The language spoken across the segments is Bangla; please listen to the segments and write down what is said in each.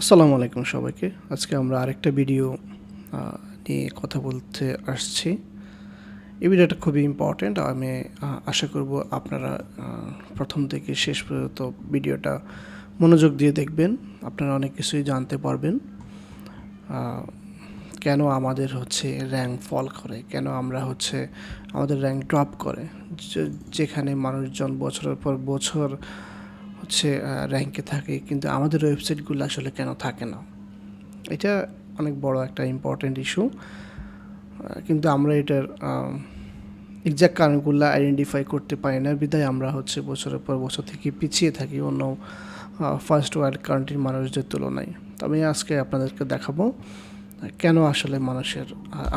আসসালামু আলাইকুম সবাইকে। আজকে আমরা আরেকটা ভিডিও নিয়ে কথা বলতে আসছি। এই ভিডিওটা খুবই ইম্পর্ট্যান্ট। আমি আশা করব আপনারা প্রথম থেকে শেষ পর্যন্ত ভিডিওটা মনোযোগ দিয়ে দেখবেন। আপনারা অনেক কিছুই জানতে পারবেন। কেন আমাদের র্যাঙ্ক ফল করে, কেন আমরা আমাদের র্যাঙ্ক ড্রপ করে, যেখানে মানুষজন বছরের পর বছর র্যাঙ্কে থাকে, কিন্তু আমাদের ওয়েবসাইটগুলো আসলে কেন থাকে না। এটা অনেক বড় একটা ইম্পর্ট্যান্ট ইস্যু, কিন্তু আমরা এটার এক্সাক্ট কারণগুলো আইডেন্টিফাই করতে পারি না, বিধায় আমরা বছরের পর বছর থেকে পিছিয়ে থাকি অন্য ফার্স্ট ওয়ার্ল্ড কান্ট্রির মানুষদের তুলনায়। তো আমি আজকে আপনাদেরকে দেখাবো কেন আসলে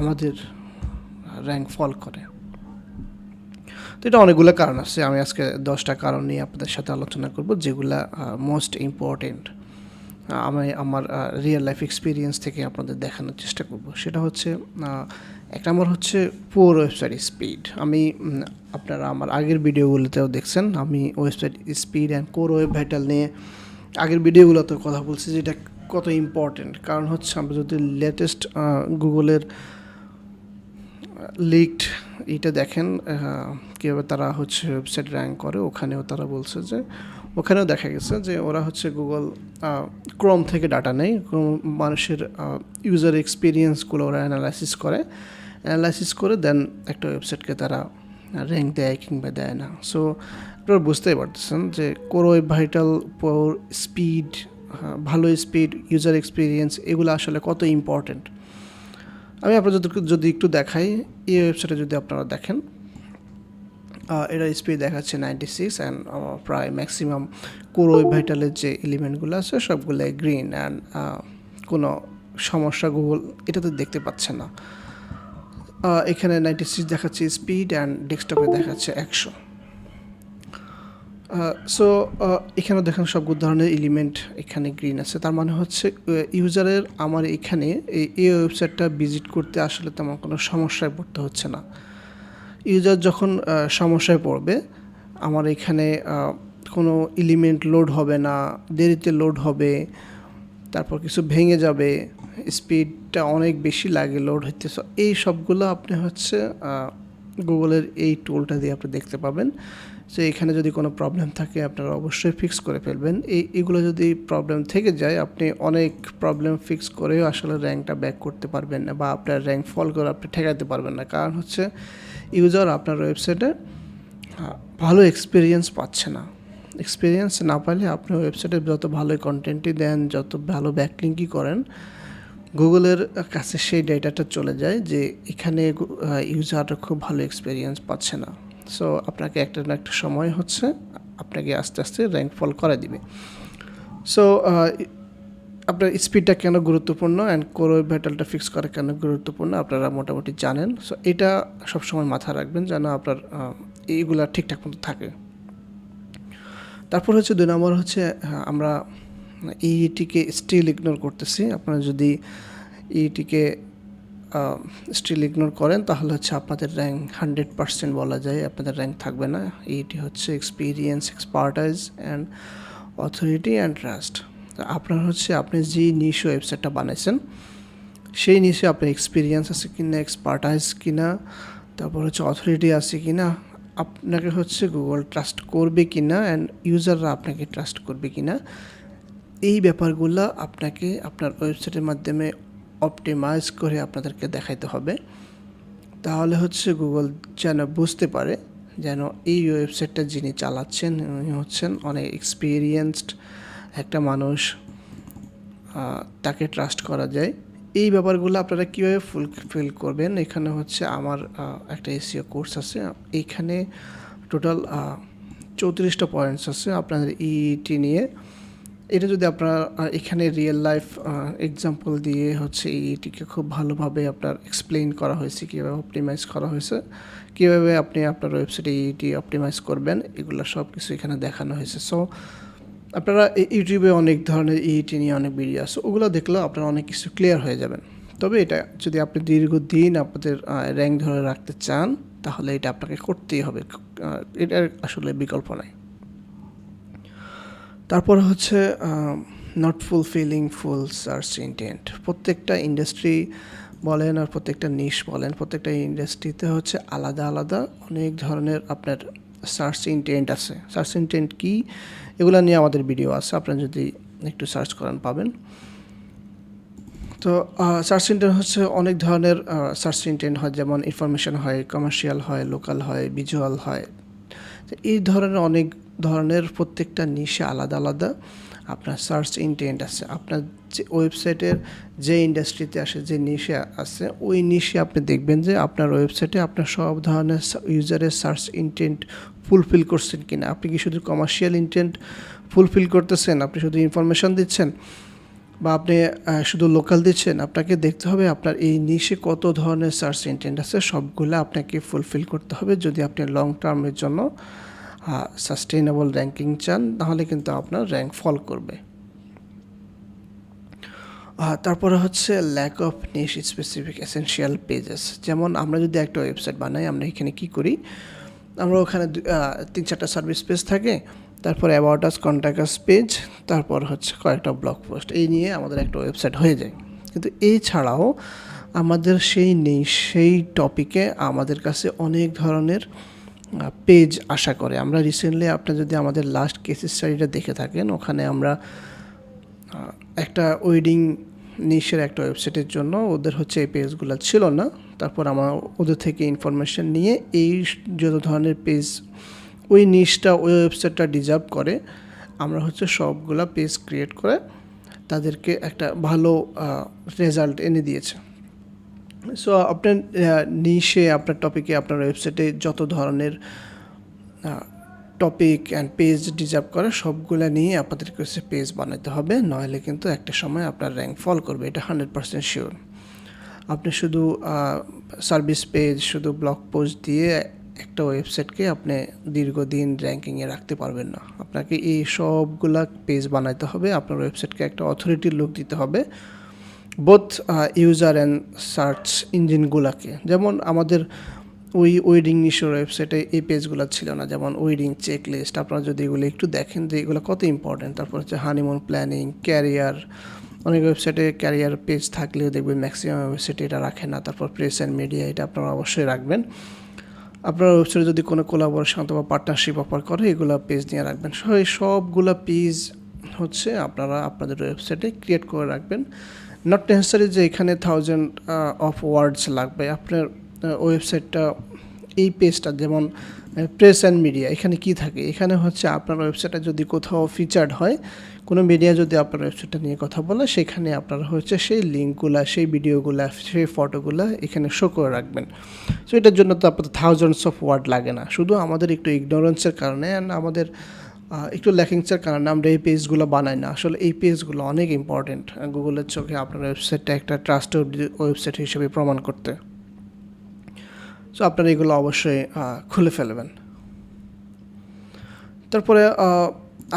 আমাদের র্যাঙ্ক ফল করে। তো এটা অনেকগুলো কারণ আছে। আমি আজকে 10টা কারণ নিয়ে আপনাদের সাথে আলোচনা করব, যেগুলা মোস্ট ইম্পর্টেন্ট। আমি আমার রিয়েল লাইফ এক্সপিরিয়েন্স থেকে আপনাদের দেখানোর চেষ্টা করব। সেটা এক নম্বর পুওর ওয়েবসাইট স্পিড। আপনারা আমার আগের ভিডিওগুলোতেও দেখছেন, আমি website speed and core web vital নিয়ে আগের ভিডিওগুলোতে কথা বলছি, যে এটা কত ইম্পর্টেন্ট। কারণ আমরা যদি লেটেস্ট গুগলের লিকড এটা দেখেন, কীভাবে তারা ওয়েবসাইট র্যাঙ্ক করে, ওখানেও তারা বলছে যে ওখানেও দেখা গেছে যে ওরা গুগল ক্রোম থেকে ডাটা নেয়, মানুষের ইউজার এক্সপিরিয়েন্সগুলো ওরা অ্যানালাইসিস করে দেন একটা ওয়েবসাইটকে তারা র্যাঙ্ক দেয় কিংবা দেয় না। সো আপনারা বুঝতেই পারতেছেন যে কোর ওয়েব ভাইটাল, পোর স্পিড, ভালো স্পিড, ইউজার এক্সপিরিয়েন্স, এগুলো আসলে কত ইম্পর্ট্যান্ট। আমি আপনাদেরকে যদি একটু দেখাই, এই ওয়েবসাইটে যদি আপনারা দেখেন, এটা স্পিড দেখাচ্ছে 96 অ্যান্ড প্রায় ম্যাক্সিমাম কোর ওয়েব ভাইটালের যে এলিমেন্টগুলো আছে সবগুলো গ্রিন, অ্যান্ড কোনো সমস্যা গুগল এটাতে দেখতে পাচ্ছে না। এখানে 96 দেখাচ্ছে স্পিড, অ্যান্ড ডেস্কটপে দেখাচ্ছে 100। সো এখানে দেখেন সব ধরনের এলিমেন্ট এখানে গ্রিন আছে, তার মানে ইউজারের আমার এখানে এই ওয়েবসাইটটা ভিজিট করতে আসলে তেমন কোনো সমস্যায় পড়তে হচ্ছে না। ইউজার যখন সমস্যায় পড়বে, আমার এখানে কোনো এলিমেন্ট লোড হবে না, দেরিতে লোড হবে, তারপর কিছু ভেঙে যাবে, স্পিডটা অনেক বেশি লাগে লোড হতে। এই সবগুলো আপনি গুগলের এই টুলটা দিয়ে আপনি দেখতে পাবেন যে এখানে যদি কোনো প্রবলেম থাকে আপনারা অবশ্যই ফিক্স করে ফেলবেন। এগুলো যদি প্রবলেম থেকে যায়, আপনি অনেক প্রবলেম ফিক্স করেও আসলে র্যাঙ্কটা ব্যাক করতে পারবেন না, বা আপনার র্যাঙ্ক ফল করে আপনি ঠেকাতে পারবেন না। কারণ ইউজার আপনার ওয়েবসাইটে ভালো এক্সপিরিয়েন্স পাচ্ছে না। এক্সপিরিয়েন্স না পাইলে আপনি ওয়েবসাইটে যত ভালো কন্টেন্টই দেন, যত ভালো ব্যাকলিঙ্কই করেন, গুগলের কাছে সেই ডেটাটা চলে যায় যে এখানে ইউজাররা খুব ভালো এক্সপিরিয়েন্স পাচ্ছে না। সো আপনাকে একটা না একটা সময় আপনাকে আস্তে আস্তে র্যাঙ্ক ফল করে দিবে। সো আপনার স্পিডটা কেন গুরুত্বপূর্ণ অ্যান্ড কোর ওয়েব ভাইটালটা ফিক্স করা কেন গুরুত্বপূর্ণ আপনারা মোটামুটি জানেন। সো এটা সবসময় মাথায় রাখবেন যেন আপনার এইগুলা ঠিকঠাক মতো থাকে। তারপর 2 নম্বর আমরা ইইটিকে স্টিল ইগনোর করতেছি। আপনারা যদি ইইটিকে স্টিল ইগনোর করেন, তাহলে আপনাদের র্যাঙ্ক 100% বলা যায় আপনাদের র্যাঙ্ক থাকবে না। EEAT experience, expertise and authority and trust. আপনার আপনি যে নিশ ওয়েবসাইটটা বানাইছেন, সেই নিশে আপনার এক্সপিরিয়েন্স আছে কিনা, এক্সপার্টাইজ কিনা, তারপর অথরিটি আছে কিনা, আপনাকে গুগল ট্রাস্ট করবে কিনা, অ্যান্ড ইউজাররা আপনাকে ট্রাস্ট করবে কিনা, এই ব্যাপারগুলো আপনাকে আপনার ওয়েবসাইটের মাধ্যমে অপটিমাইজ করে আপনাদেরকে দেখাইতে হবে। তাহলে গুগল যেন বুঝতে পারে যেন এই ওয়েবসাইটটা যিনি চালাচ্ছেন উনি অনেক এক্সপিরিয়েন্সড একটা মানুষ, তাকে ট্রাস্ট করা যায়। এই ব্যাপারগুলো আপনারা কীভাবে ফুলফিল করবেন, এখানে আমার একটা এসইও কোর্স আছে। এইখানে টোটাল 34টা পয়েন্টস আছে আপনাদের ইইটি নিয়ে। এটা যদি আপনারা এখানে রিয়েল লাইফ এক্সাম্পল দিয়ে ইইটিকে খুব ভালোভাবে আপনার এক্সপ্লেইন করা হয়েছে, কীভাবে অপটিমাইজ করা হয়েছে, কীভাবে আপনি আপনার ওয়েবসাইটে ইইটি অপটিমাইজ করবেন, এগুলো সব কিছু এখানে দেখানো হয়েছে। সো আপনারা ইউটিউবে অনেক ধরনের ইইটি নিয়ে অনেক ভিডিও আছে, ওগুলো দেখলেও আপনারা অনেক কিছু ক্লিয়ার হয়ে যাবেন। তবে এটা যদি আপনি দীর্ঘদিন আপনাদের র্যাঙ্ক ধরে রাখতে চান, তাহলে এটা আপনাকে করতেই হবে, এটার আসলে বিকল্প নাই। তারপর not fulfilling full search intent. প্রত্যেকটা ইন্ডাস্ট্রি বলেন আর প্রত্যেকটা নিশ বলেন, প্রত্যেকটা ইন্ডাস্ট্রিতে হচ্ছে আলাদা আলাদা অনেক ধরনের আপনার সার্চ ইন্টেন্ট আছে। সার্চ ইন্টেন্ট কী, এগুলো নিয়ে আমাদের ভিডিও আছে, আপনারা যদি একটু সার্চ করেন পাবেন। তো সার্চ ইন্টেন্ট হচ্ছে অনেক ধরনের সার্চ ইন্টেন্ট হয়, যেমন ইনফরমেশন হয়, কমার্শিয়াল হয়, লোকাল হয়, ভিজুয়াল হয়। তো এই ধরনের অনেক ধরনের প্রত্যেকটা নিশে আলাদা আলাদা আপনার সার্চ ইন্টেন্ট আছে। আপনার যে ওয়েবসাইটের যে ইন্ডাস্ট্রিতে আসে, যে নিশে আছে, ওই নিশে আপনি দেখবেন যে আপনার ওয়েবসাইটে আপনার সব ধরনের ইউজারের সার্চ ইন্টেন্ট ফুলফিল করছেন কিনা। আপনি কি শুধু কমার্শিয়াল ইন্টেন্ট ফুলফিল করতেছেন, আপনি শুধু ইনফরমেশন দিচ্ছেন, বা আপনি শুধু লোকাল দিচ্ছেন। আপনাকে দেখতে হবে আপনার এই নিশে কত ধরনের সার্চ ইন্টেন্ট আছে, সবগুলো আপনাকে ফুলফিল করতে হবে যদি আপনি লং টার্মের জন্য সাস্টেইনেবল র্যাঙ্কিং চান, তাহলে কিন্তু আপনার র্যাঙ্ক ফল করবে। তারপরে হচ্ছে lack of niche specific essential pages. যেমন আমরা যদি একটা ওয়েবসাইট বানাই, আমরা এখানে কি করি, আমরা ওখানে 3-4টা সার্ভিস পেজ থাকে, তারপর about us, contact us page, তারপর হচ্ছে কয়েকটা ব্লগ পোস্ট, এই নিয়ে আমাদের একটা ওয়েবসাইট হয়ে যায়। কিন্তু এই ছাড়াও আমাদের সেই টপিকে আমাদের কাছে অনেক ধরনের পেজ আশা করে। আমরা রিসেন্টলি আপনার যদি আমাদের লাস্ট কেস স্টাডিটা দেখে থাকেন, ওখানে আমরা একটা ওয়েডিং নিশের একটা ওয়েবসাইটের জন্য ওদের হচ্ছে এই পেজগুলো ছিল না, তারপর আমরা ওদের থেকে ইনফরমেশন নিয়ে এই যত ধরনের পেজ ওই নিশটা ওই ওয়েবসাইটটা ডিজার্ভ করে, আমরা হচ্ছে সবগুলা পেজ ক্রিয়েট করে তাদেরকে একটা ভালো রেজাল্ট এনে দিয়েছে। সো আপনার নিশে, আপনার টপিকে, আপনার ওয়েবসাইটে যত ধরনের টপিক অ্যান্ড পেজ ডিজার্ভ করে সবগুলো নিয়ে আপনাদেরকে হচ্ছে পেজ বানাতে হবে, নইলে কিন্তু একটা সময় আপনার র্যাঙ্ক ফল করবে, এটা 100% শিওর। আপনি শুধু সার্ভিস পেজ, শুধু ব্লগ পোস্ট দিয়ে একটা ওয়েবসাইটকে আপনি দীর্ঘদিন র্যাঙ্কিংয়ে রাখতে পারবেন না। আপনাকে এই সবগুলা পেজ বানাতে হবে, আপনার ওয়েবসাইটকে একটা অথরিটির লুক দিতে হবে বোথ ইউজার অ্যান্ড সার্চ ইঞ্জিনগুলোকে। যেমন আমাদের ওয়েডিং নিশের ওয়েবসাইটে এই পেজগুলো ছিল না, যেমন ওয়েডিং চেক লিস্ট, আপনারা যদি এগুলো একটু দেখেন যে এগুলো কত ইম্পর্টেন্ট। তারপর হচ্ছে হানিমুন প্ল্যানিং, ক্যারিয়ার, অনেক ওয়েবসাইটে ক্যারিয়ার পেজ থাকলেও দেখবেন ম্যাক্সিমাম ওয়েবসাইটে এটা রাখে না। তারপর প্রেস অ্যান্ড মিডিয়া, এটা আপনারা অবশ্যই রাখবেন। আপনার ওয়েবসাইটে যদি কোনো কোলাবোরেশন অথবা পার্টনারশিপ অফার করে, এগুলো পেজ নিয়ে রাখবেন। এই সবগুলো পেজ হচ্ছে আপনারা আপনাদের ওয়েবসাইটে ক্রিয়েট করে রাখবেন। নট নেসেসারি যে এখানে 1000 অফ ওয়ার্ডস লাগবে। আপনার ওয়েবসাইটটা এই পেজটা, যেমন প্রেস অ্যান্ড মিডিয়া, এখানে কি থাকে, এখানে হচ্ছে আপনার ওয়েবসাইটটা যদি কোথাও ফিচার্ড হয়, কোনো মিডিয়া যদি আপনার ওয়েবসাইটটা নিয়ে কথা বলে, সেখানে আপনারা হচ্ছে সেই লিঙ্কগুলো, সেই ভিডিওগুলো, সেই ফটোগুলো এখানে শো করে রাখবেন। সো এটার জন্য তো আপনাদের থাউজেন্ডস অফ ওয়ার্ড লাগে না, শুধু আমাদের একটু ইগনোরেন্সের কারণে অ্যান্ড আমাদের একটু ল্যাকিংসের কারণে আমরা এই পেজগুলো বানাই না। আসলে এই পেজগুলো অনেক ইম্পর্টেন্ট গুগলের চোখে আপনার ওয়েবসাইটটা একটা ট্রাস্টেড ওয়েবসাইট হিসেবে প্রমাণ করতে। সো আপনারা এগুলো অবশ্যই খুলে ফেলবেন। তারপরে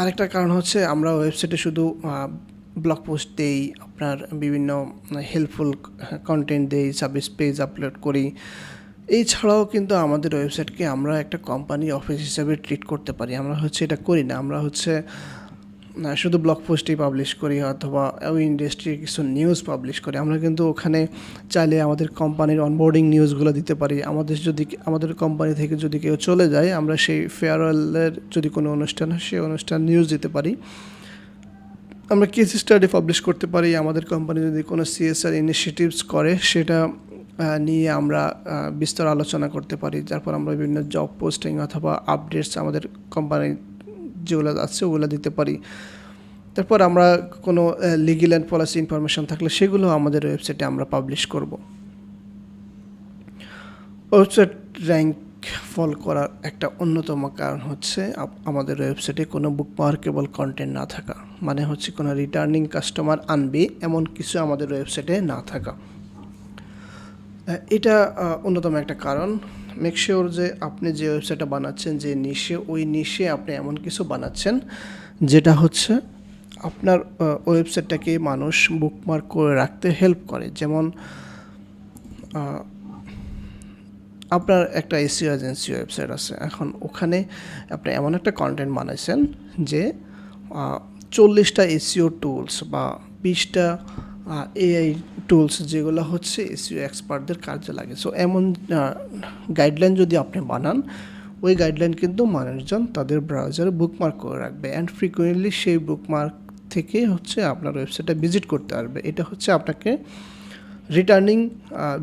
আরেকটা কারণ হচ্ছে আমরা ওয়েবসাইটে শুধু ব্লগ পোস্ট দেই, আপনার বিভিন্ন হেল্পফুল কন্টেন্ট দেই, সার্ভিস পেজ আপলোড করি। এছাড়াও কিন্তু আমাদের ওয়েবসাইটকে আমরা একটা কোম্পানি অফিস হিসেবে ট্রিট করতে পারি। আমরা হচ্ছে এটা করি না, আমরা হচ্ছে শুধু ব্লগ পোস্টই পাবলিশ করি অথবা ওই ইন্ডাস্ট্রির কিছু নিউজ পাবলিশ করি। আমরা কিন্তু ওখানে চাইলে আমাদের কোম্পানির অনবোর্ডিং নিউজগুলো দিতে পারি। আমাদের কোম্পানি থেকে যদি কেউ চলে যায়, আমরা সেই ফেয়ারওয়েলের যদি কোনো অনুষ্ঠান হয়, সেই অনুষ্ঠান নিউজ দিতে পারি। আমরা কেস স্টাডি পাবলিশ করতে পারি। আমাদের কোম্পানি যদি কোনো CSR ইনিশিয়েটিভস করে, সেটা নিয়ে আমরা বিস্তর আলোচনা করতে পারি। তারপর আমরা বিভিন্ন জব পোস্টিং অথবা আপডেটস আমাদের কোম্পানির যেগুলো আছে ওগুলো দিতে পারি। তারপর আমরা কোনো লিগ্যাল অ্যান্ড পলিসি ইনফরমেশন থাকলে সেগুলো আমাদের ওয়েবসাইটে আমরা পাবলিশ করব। ওয়েবসাইট র্যাঙ্ক ফল করার একটা অন্যতম কারণ হচ্ছে আমাদের ওয়েবসাইটে কোনো বুকমার্কেবল কন্টেন্ট না থাকা, মানে হচ্ছে কোনো রিটার্নিং কাস্টমার আনবে এমন কিছু আমাদের ওয়েবসাইটে না থাকা। এটা অন্যতম একটা কারণ। মেক শিওর যে আপনি যে ওয়েবসাইটটা বানাচ্ছেন, যে নিশে, ওই নিশে আপনি এমন কিছু বানাচ্ছেন যেটা হচ্ছে আপনার ওয়েবসাইটটাকে মানুষ বুকমার্ক করে রাখতে হেল্প করে। যেমন আপনার একটা SEO এজেন্সি ওয়েবসাইট আছে, এখন ওখানে আপনি এমন একটা কন্টেন্ট বানাইছেন যে 40টা এসইও টুলস বা 20টা এআই টুলস যেগুলো হচ্ছে এসইও এক্সপার্টদের কাজে লাগে। সো এমন গাইডলাইন যদি আপনি বানান, ওই গাইডলাইন কিন্তু মানুষজন তাদের ব্রাউজারে বুকমার্ক করে রাখবে অ্যান্ড ফ্রিকুয়েন্টলি সেই বুকমার্ক থেকে হচ্ছে আপনার ওয়েবসাইটটা ভিজিট করতে পারবে। এটা হচ্ছে আপনাকে রিটার্নিং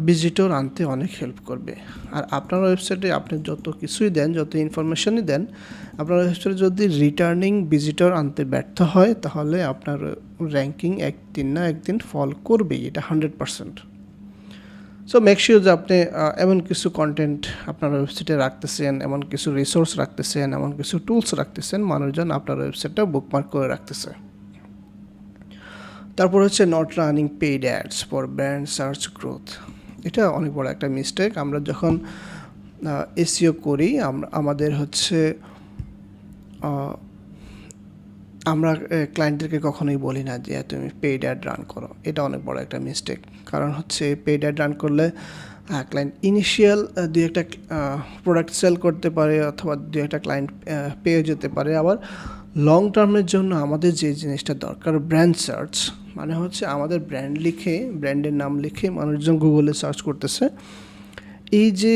ভিজিটর আনতে অনেক হেল্প করবে। আর আপনার ওয়েবসাইটে আপনি যত কিছুই দেন, যত ইনফরমেশনই দেন, আপনার ওয়েবসাইটে যদি রিটার্নিং ভিজিটর আনতে ব্যর্থ হয়, তাহলে আপনার র্যাঙ্কিং একদিন না একদিন ফল করবেই, এটা 100%। সো মেক শিওর যে আপনি এমন কিছু কন্টেন্ট আপনার ওয়েবসাইটে রাখতেছেন, এমন কিছু রিসোর্স রাখতেছেন, এমন কিছু টুলস রাখতেছেন, মানুষজন আপনার ওয়েবসাইটটা বুকমার্ক করে রাখতেছে। তারপর হচ্ছে not running paid ads for brand search growth. এটা অনেক বড় একটা মিস্টেক। আমরা যখন এসইও করি, আমাদের হচ্ছে আমরা ক্লায়েন্টদেরকে কখনোই বলি না যে তুমি পেইড অ্যাড রান করো। এটা অনেক বড় একটা মিস্টেক। কারণ হচ্ছে পেইড অ্যাড রান করলে ক্লায়েন্ট ইনিশিয়াল দুই একটা প্রোডাক্ট সেল করতে পারে, অথবা দুই একটা ক্লায়েন্ট পেয়ে যেতে পারে। আবার লং টার্মের জন্য আমাদের যে জিনিসটা দরকার, ব্র্যান্ড সার্চ, মানে হচ্ছে আমাদের ব্র্যান্ড লিখে, ব্র্যান্ডের নাম লিখে মানুষজন গুগলে সার্চ করতেছে। এই যে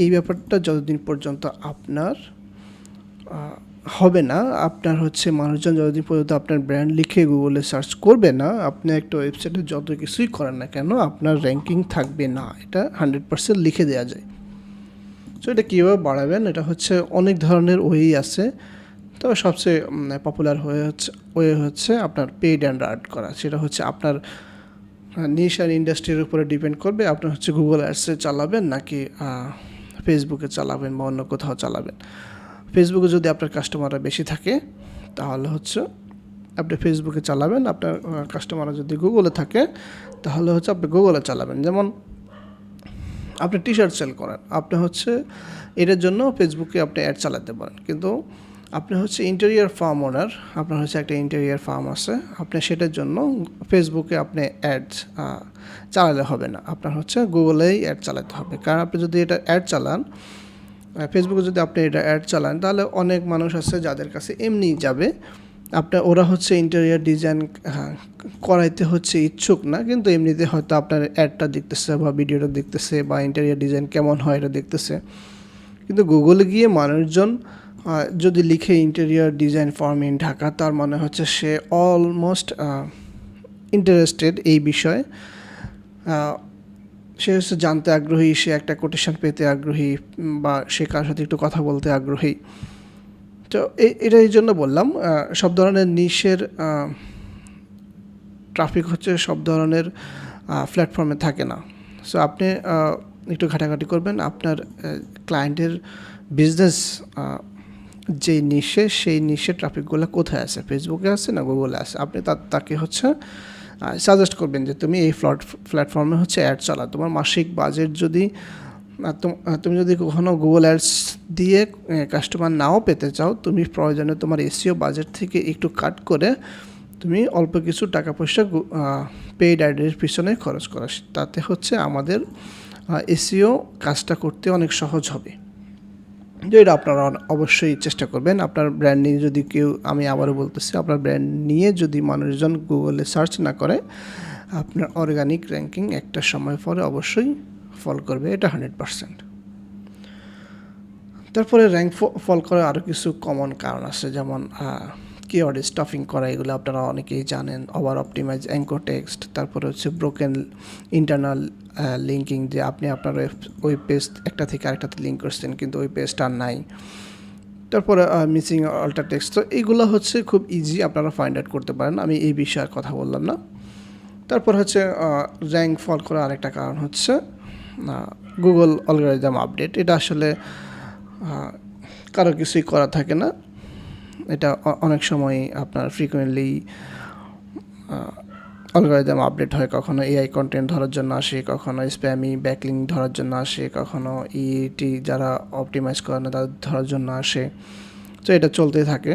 এই ব্যাপারটা যতদিন পর্যন্ত আপনার হবে না, আপনার হচ্ছে মানুষজন যতদিন পর্যন্ত আপনার ব্র্যান্ড লিখে গুগলে সার্চ করবে না, আপনি একটা ওয়েবসাইটে যত কিছুই করেন না কেন, আপনার র্যাঙ্কিং থাকবে না। এটা 100% লিখে দেওয়া যায়। সো এটা কীভাবে বাড়াবেন, এটা হচ্ছে অনেক ধরনের ওয়েই আছে। তবে সবচেয়ে পপুলার ওয়ে হচ্ছে আপনার পেইড অ্যান্ড আর্ট করা। সেটা হচ্ছে আপনার নিশ আর ইন্ডাস্ট্রির উপরে ডিপেন্ড করবে। আপনি হচ্ছে গুগল অ্যাডসে চালাবেন নাকি ফেসবুকে চালাবেন বা অন্য কোথাও চালাবেন। ফেসবুকে যদি আপনার কাস্টমাররা বেশি থাকে, তাহলে হচ্ছে আপনি ফেসবুকে চালাবেন। আপনার কাস্টমাররা যদি গুগলে থাকে, তাহলে হচ্ছে আপনি গুগলে চালাবেন। যেমন আপনি টি শার্ট সেল করেন, আপনি হচ্ছে এটার জন্য ফেসবুকে আপনি অ্যাড চালাতে পারেন। কিন্তু আপনি হচ্ছে ইন্টেরিয়ার ফার্ম ওনার, আপনার হচ্ছে একটা ইন্টেরিয়ার ফার্ম আছে, আপনি সেটার জন্য ফেসবুকে আপনি অ্যাড চালালে হবে না, আপনার হচ্ছে গুগলেই অ্যাড চালাতে হবে। কারণ আপনি যদি এটা অ্যাড চালান, ফেসবুকে যদি আপনি এটা অ্যাড চালান, তাহলে অনেক মানুষ আছে যাদের কাছে এমনি যাবে, ওরা হচ্ছে ইন্টেরিয়ার ডিজাইন করাইতে হচ্ছে ইচ্ছুক না, কিন্তু এমনিতে হয়তো আপনার অ্যাডটা দেখতেছে বা ভিডিওটা দেখতেছে বা ইন্টেরিয়ার ডিজাইন কেমন হয় এটা দেখতেছে। কিন্তু গুগলে গিয়ে মানুষজন যদি লিখে interior design firm in Dhaka, তার মানে হচ্ছে সে অলমোস্ট ইন্টারেস্টেড এই বিষয়ে, সে হচ্ছে জানতে আগ্রহী, সে একটা কোটেশন পেতে আগ্রহী, বা সে কার সাথে একটু কথা বলতে আগ্রহী। তো এটা এই জন্য বললাম, সব ধরনের নিশের ট্রাফিক হচ্ছে সব ধরনের প্ল্যাটফর্মে থাকে না। সো আপনি একটু ঘাটাঘাটি করবেন আপনার ক্লায়েন্টের বিজনেস যে নিশে, সেই নিশে ট্রাফিকগুলো কোথায় আছে, ফেসবুকে আছে না গুগলে আছে। আপনি তাকে হচ্ছে সাজেস্ট করবেন যে তুমি এই প্ল্যাটফর্মে হচ্ছে অ্যাড চালা। তোমার মাসিক বাজেট যদি তুমি যদি কখনো গুগল অ্যাডস দিয়ে কাস্টমার নাও পেতে চাও, তুমি প্রয়োজনে তোমার এসইও বাজেট থেকে একটু কাট করে তুমি অল্প কিছু টাকা পয়সা পেইড অ্যাডের পিছনে খরচ করা, তাতে হচ্ছে আমাদের এসইও কাজটা করতে অনেক সহজ হবে। যে এটা আপনারা অবশ্যই চেষ্টা করবেন। আপনার ব্র্যান্ড নিয়ে যদি আমি আবারও বলতেছি, আপনার ব্র্যান্ড নিয়ে যদি মানুষজন গুগলে সার্চ না করে, আপনার অর্গানিক র্যাঙ্কিং একটা সময় পরে অবশ্যই ফল করবে, এটা 100%। তারপরে র্যাঙ্ক ফল করার আরও কিছু কমন কারণ আছে, যেমন কিওয়ার্ড স্টাফিং করা, এগুলো আপনারা অনেকেই জানেন। ওভার অপটিমাইজ অ্যাঙ্কর টেক্সট, তারপরে হচ্ছে ব্রোকেন ইন্টারনাল লিঙ্কিং, যে আপনি আপনার ওই পেজ একটা থেকে আরেকটাতে লিঙ্ক করছেন কিন্তু ওই পেজটা আর নাই। তারপরে মিসিং অল্টার টেক্সট। তো এইগুলো হচ্ছে খুব ইজি, আপনারা ফাইন্ড আউট করতে পারেন, আমি এই বিষয়ে কথা বললাম না। তারপর হচ্ছে র্যাঙ্ক ফল করার আরেকটা কারণ হচ্ছে গুগল অ্যালগরিদম আপডেট। এটা আসলে কারো কিছুই করা থাকে না, এটা অনেক সময় আপনার ফ্রিকুয়েন্টলি অ্যালগরিদম আপডেট হয়। কখনো এআই কন্টেন্ট ধরার জন্য আসে, কখনো স্প্যামি ব্যাকলিং ধরার জন্য আসে, কখনো ইটি যারা অপটিমাইজ করে না তাদের ধরার জন্য আসে। তো এটা চলতেই থাকে।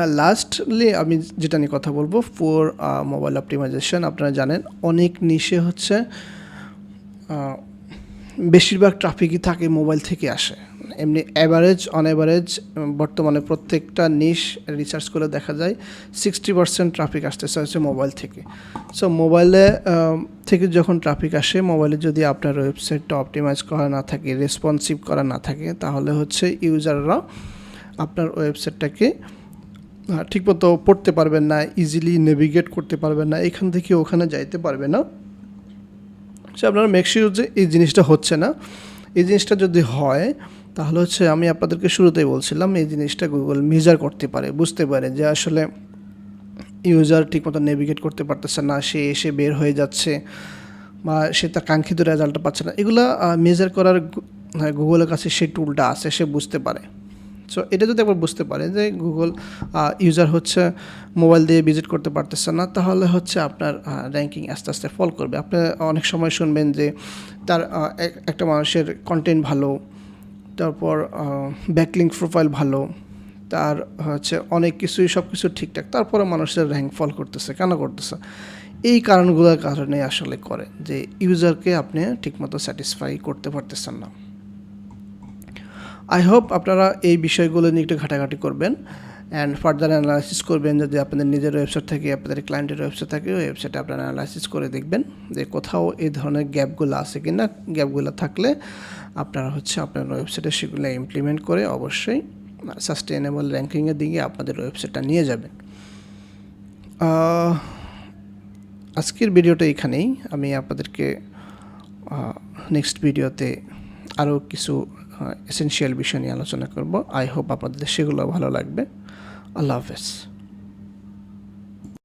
আর লাস্টলি আমি যেটা নিয়ে কথা বলবো, ফর মোবাইল অপটিমাইজেশন। আপনারা জানেন অনেক নিশে হচ্ছে বেশিরভাগ ট্রাফিকই থাকে মোবাইল থেকে আসে, এমনি অন অ্যাভারেজ বর্তমানে প্রত্যেকটা নিশ রিসার্চ করে দেখা যায় 60% ট্রাফিক আসতেছে হচ্ছে মোবাইল থেকে। সো মোবাইলে থেকে যখন ট্রাফিক আসে, মোবাইলে যদি আপনার ওয়েবসাইটটা অপটিমাইজ করা না থাকে, রেসপন্সিভ করা না থাকে, তাহলে হচ্ছে ইউজাররা আপনার ওয়েবসাইটটাকে ঠিকমতো পড়তে পারবেন না, ইজিলি নেভিগেট করতে পারবেন না, এখান থেকে ওখানে যাইতে পারবে না। সো আপনারা মেক শিওর যে এই জিনিসটা হচ্ছে না। এই জিনিসটা যদি হয় তাহলে হচ্ছে আমি আপনাদেরকে শুরুতেই বলছিলাম, এই জিনিসটা গুগল মেজার করতে পারে, বুঝতে পারে যে আসলে ইউজার ঠিকমতো নেভিগেট করতে পারতেছে না, সে এসে বের হয়ে যাচ্ছে বা সে তার কাঙ্ক্ষিত রেজাল্টটা পাচ্ছে না। এগুলো মেজার করার গুগলের কাছে সেই টুলটা আছে, সে বুঝতে পারে। সো এটা যদি একবার বুঝতে পারে যে গুগল ইউজার হচ্ছে মোবাইল দিয়ে ভিজিট করতে পারতেছে না, তাহলে হচ্ছে আপনার র্যাঙ্কিং আস্তে আস্তে ফল করবে। আপনি অনেক সময় শুনবেন যে তার একটা মানুষের কন্টেন্ট ভালো, তারপর ব্যাকলিঙ্ক প্রোফাইল ভালো, তার হচ্ছে অনেক কিছুই সব কিছু ঠিকঠাক, তারপরে মানুষের র্যাঙ্ক ফল করতেছে। কেন করতেছে? এই কারণগুলোর কারণে আসলে করে যে ইউজারকে আপনি ঠিকমতো স্যাটিসফাই করতে পারতেছেন না। আই হোপ আপনারা এই বিষয়গুলো নিয়ে একটু ঘাটাঘাটি করবেন অ্যান্ড ফার্দার অ্যানালাইসিস করবেন। যদি আপনাদের নিজের ওয়েবসাইট থেকে, আপনাদের ক্লায়েন্টের ওয়েবসাইট থাকে, ওই ওয়েবসাইটে আপনারা অ্যানালাইসিস করে দেখবেন যে কোথাও এই ধরনের গ্যাপগুলো আছে কি না। গ্যাপগুলো থাকলে আপনারা হচ্ছে আপনার ওয়েবসাইটে সেগুলো ইমপ্লিমেন্ট করে অবশ্যই সাস্টেনেবল র্যাঙ্কিংয়ের দিকে আপনাদের ওয়েবসাইটটা নিয়ে যাবেন। আজকের ভিডিওটা এখানেই। আমি আপনাদেরকে নেক্সট ভিডিওতে আরও কিছু এসেনশিয়াল বিষয় নিয়ে আলোচনা করব। আই হোপ আপনাদের সেগুলো ভালো লাগবে। আল্লাহ হাফেজ।